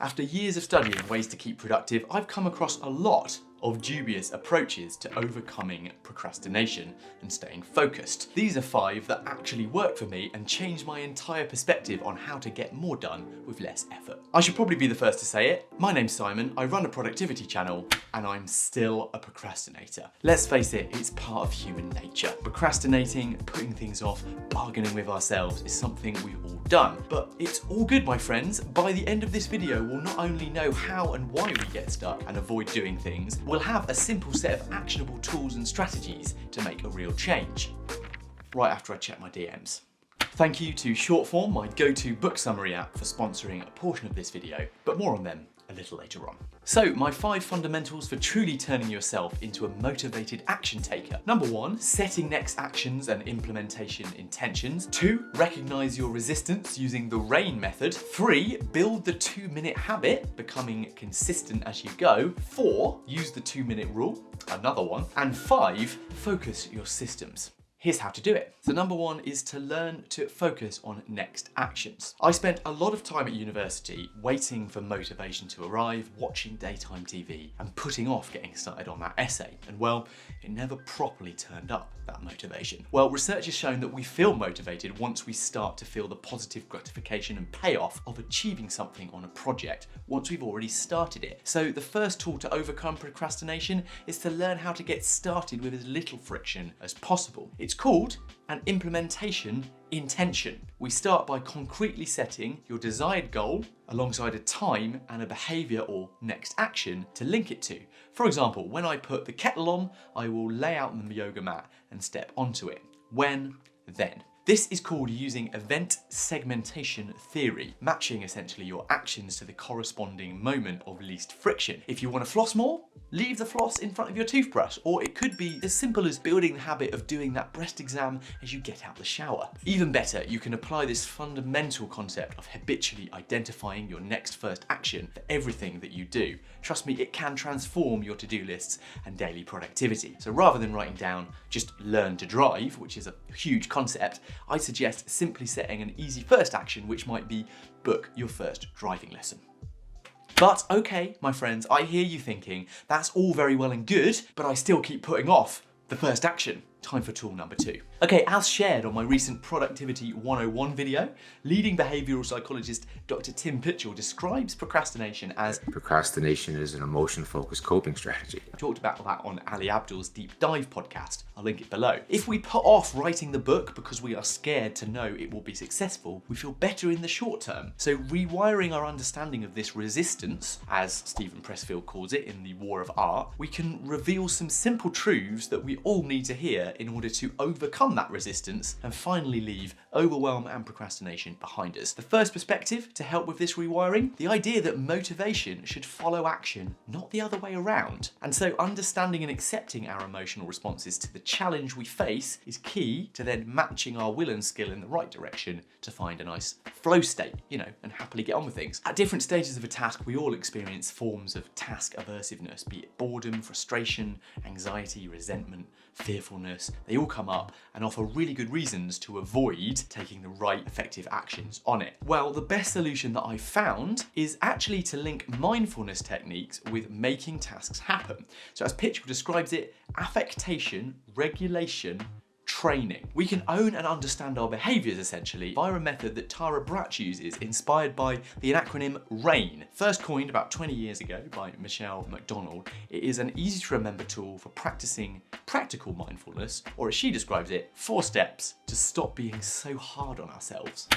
After years of studying ways to keep productive, I've come across a lot of dubious approaches to overcoming procrastination and staying focused. These are 5 that actually work for me and changed my entire perspective on how to get more done with less effort. I should probably be the first to say it. My name's Simon, I run a productivity channel, and I'm still a procrastinator. Let's face it, it's part of human nature. Procrastinating, putting things off, bargaining with ourselves is something we've all done. But it's all good, my friends. By the end of this video, we'll not only know how and why we get stuck and avoid doing things, we'll have a simple set of actionable tools and strategies to make a real change. Right after I check my DMs. Thank you to Shortform, my go-to book summary app, for sponsoring a portion of this video, but more on them a little later on. So, my 5 fundamentals for truly turning yourself into a motivated action taker. Number 1, setting next actions and implementation intentions. 2, recognize your resistance using the RAIN method. 3, build the 2-minute habit, becoming consistent as you go. 4, use the 2-minute rule, another one. And 5, focus your systems. Here's how to do it. So number 1 is to learn to focus on next actions. I spent a lot of time at university waiting for motivation to arrive, watching daytime TV, and putting off getting started on that essay. And well, it never properly turned up, that motivation. Well, research has shown that we feel motivated once we start to feel the positive gratification and payoff of achieving something on a project, once we've already started it. So the first tool to overcome procrastination is to learn how to get started with as little friction as possible. It's called an implementation intention. We start by concretely setting your desired goal alongside a time and a behavior or next action to link it to. For example, when I put the kettle on, I will lay out the yoga mat and step onto it. When? Then. This is called using event segmentation theory, matching essentially your actions to the corresponding moment of least friction. If you want to floss more, leave the floss in front of your toothbrush, or it could be as simple as building the habit of doing that breast exam as you get out the shower. Even better, you can apply this fundamental concept of habitually identifying your next first action for everything that you do. Trust me, it can transform your to-do lists and daily productivity. So rather than writing down just learn to drive, which is a huge concept, I suggest simply setting an easy first action, which might be book your first driving lesson. But okay, my friends, I hear you thinking, that's all very well and good, but I still keep putting off the first action. Time for tool number 2. Okay, as shared on my recent Productivity 101 video, leading behavioural psychologist Dr. Tim Pytchyl describes procrastination as procrastination is an emotion-focused coping strategy. I talked about that on Ali Abdaal's Deep Dive podcast. I'll link it below. If we put off writing the book because we are scared to know it will be successful, we feel better in the short term. So rewiring our understanding of this resistance, as Stephen Pressfield calls it in The War of Art, we can reveal some simple truths that we all need to hear in order to overcome that resistance and finally leave overwhelm and procrastination behind us. The first perspective to help with this rewiring, the idea that motivation should follow action, not the other way around. And so understanding and accepting our emotional responses to the challenge we face is key to then matching our will and skill in the right direction to find a nice flow state, and happily get on with things. At different stages of a task, we all experience forms of task aversiveness, be it boredom, frustration, anxiety, resentment, fearfulness. They all come up and offer really good reasons to avoid taking the right effective actions on it. Well, the best solution that I've found is actually to link mindfulness techniques with making tasks happen. So as Pytchyl describes it, affectation, regulation, training. We can own and understand our behaviours essentially via a method that Tara Brach uses, inspired by the acronym RAIN. First coined about 20 years ago by Michelle McDonald, it is an easy to remember tool for practicing practical mindfulness, or as she describes it, 4 steps to stop being so hard on ourselves.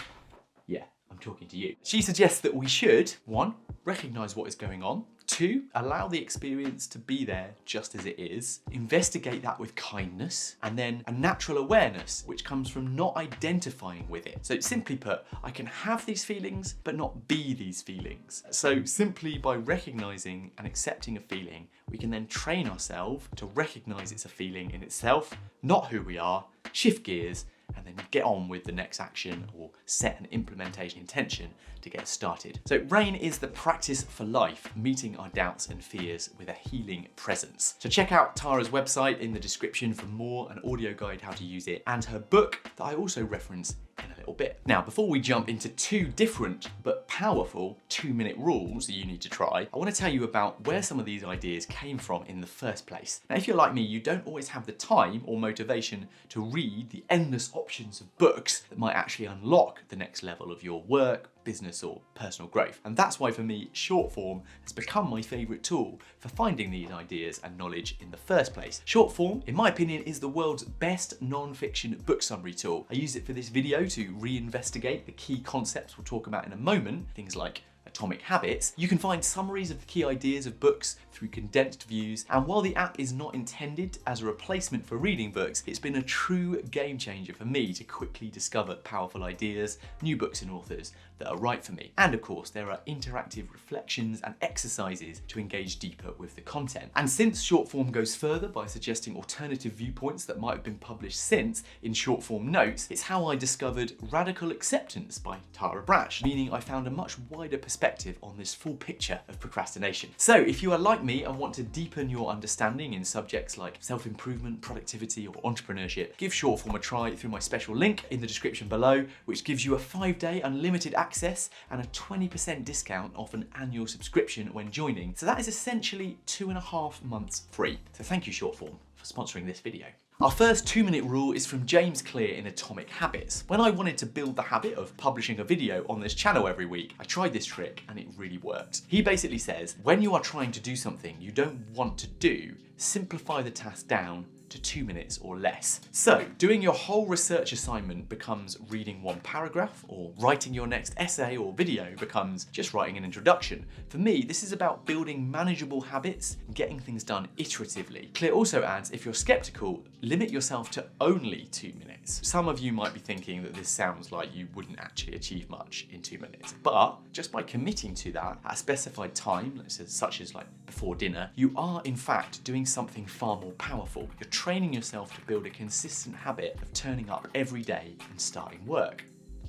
Yeah, I'm talking to you. She suggests that we should, 1, recognise what is going on. 2, allow the experience to be there just as it is. Investigate that with kindness. And then a natural awareness, which comes from not identifying with it. So simply put, I can have these feelings, but not be these feelings. So simply by recognising and accepting a feeling, we can then train ourselves to recognise it's a feeling in itself, not who we are, shift gears, and then get on with the next action or set an implementation intention to get started. So RAIN is the practice for life, meeting our doubts and fears with a healing presence. So check out Tara's website in the description for more, an audio guide how to use it, and her book that I also reference in a little bit. Now, before we jump into 2 different but powerful 2-minute rules that you need to try, I want to tell you about where some of these ideas came from in the first place. Now, if you're like me, you don't always have the time or motivation to read the endless options of books that might actually unlock the next level of your work, business or personal growth. And that's why for me, short form has become my favorite tool for finding these ideas and knowledge in the first place. Short form, in my opinion, is the world's best non-fiction book summary tool. I use it for this video to reinvestigate the key concepts we'll talk about in a moment, things like Atomic Habits. You can find summaries of the key ideas of books through condensed views, and while the app is not intended as a replacement for reading books, it's been a true game changer for me to quickly discover powerful ideas, new books and authors that are right for me. And of course, there are interactive reflections and exercises to engage deeper with the content. And since short form goes further by suggesting alternative viewpoints that might have been published since in short form notes, it's how I discovered Radical Acceptance by Tara Brach, meaning I found a much wider perspective on this full picture of procrastination. So if you are like me and want to deepen your understanding in subjects like self-improvement, productivity or entrepreneurship, give short form a try through my special link in the description below, which gives you a 5-day unlimited access and a 20% discount off an annual subscription when joining. So that is essentially 2.5 months free. So thank you short form for sponsoring this video. Our first 2-minute rule is from James Clear in Atomic Habits. When I wanted to build the habit of publishing a video on this channel every week, I tried this trick and it really worked. He basically says, when you are trying to do something you don't want to do, simplify the task down to 2 minutes or less. So doing your whole research assignment becomes reading 1 paragraph, or writing your next essay or video becomes just writing an introduction. For me, this is about building manageable habits and getting things done iteratively. Clear also adds, if you're skeptical, limit yourself to only 2 minutes. Some of you might be thinking that this sounds like you wouldn't actually achieve much in 2 minutes, but just by committing to that at a specified time, such as like before dinner, you are in fact doing something far more powerful. You're training yourself to build a consistent habit of turning up every day and starting work.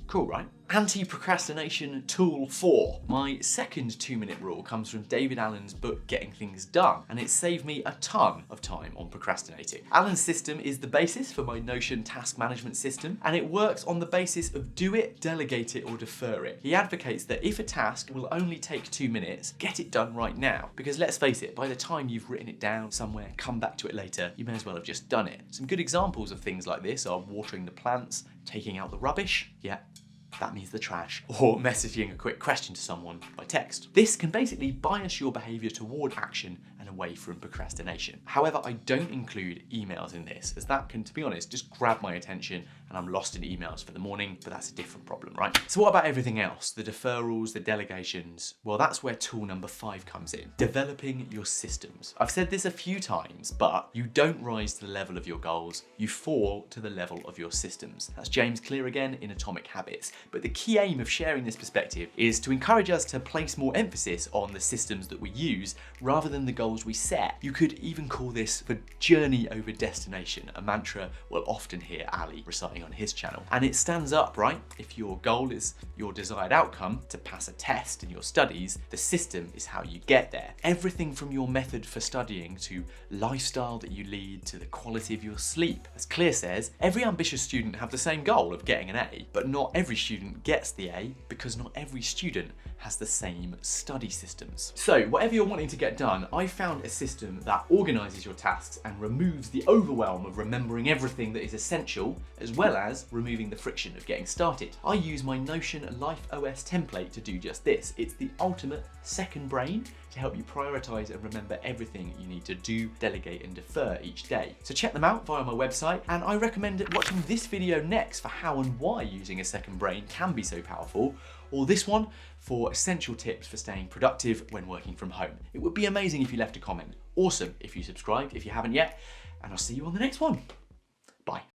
Cool, right? Anti-procrastination tool 4. My second 2-minute rule comes from David Allen's book Getting Things Done, and it saved me a ton of time on procrastinating. Allen's system is the basis for my Notion task management system, and it works on the basis of do it, delegate it, or defer it. He advocates that if a task will only take 2 minutes, get it done right now. Because let's face it, by the time you've written it down somewhere, come back to it later, you may as well have just done it. Some good examples of things like this are watering the plants, taking out the rubbish, yeah, that means the trash, or messaging a quick question to someone by text. This can basically bias your behavior toward action and away from procrastination. However, I don't include emails in this, as that can, to be honest, just grab my attention and I'm lost in emails for the morning, but that's a different problem, right? So what about everything else? The deferrals, the delegations? Well, that's where tool number 5 comes in. Developing your systems. I've said this a few times, but you don't rise to the level of your goals, you fall to the level of your systems. That's James Clear again in Atomic Habits. But the key aim of sharing this perspective is to encourage us to place more emphasis on the systems that we use rather than the goals we set. You could even call this the journey over destination, a mantra we'll often hear Ali reciting on his channel. And it stands up, right? If your goal is your desired outcome, to pass a test in your studies, the system is how you get there. Everything from your method for studying to lifestyle that you lead to the quality of your sleep. As Clear says, every ambitious student have the same goal of getting an A, but not every student gets the A because not every student has the same study systems. So whatever you're wanting to get done, I found a system that organizes your tasks and removes the overwhelm of remembering everything that is essential, as well as removing the friction of getting started. I use my Notion Life OS template to do just this. It's the ultimate second brain to help you prioritize and remember everything you need to do, delegate and defer each day. So check them out via my website, and I recommend watching this video next for how and why using a second brain can be so powerful, or this one for essential tips for staying productive when working from home. It would be amazing if you left a comment. Awesome if you subscribed if you haven't yet, and I'll see you on the next one. Bye.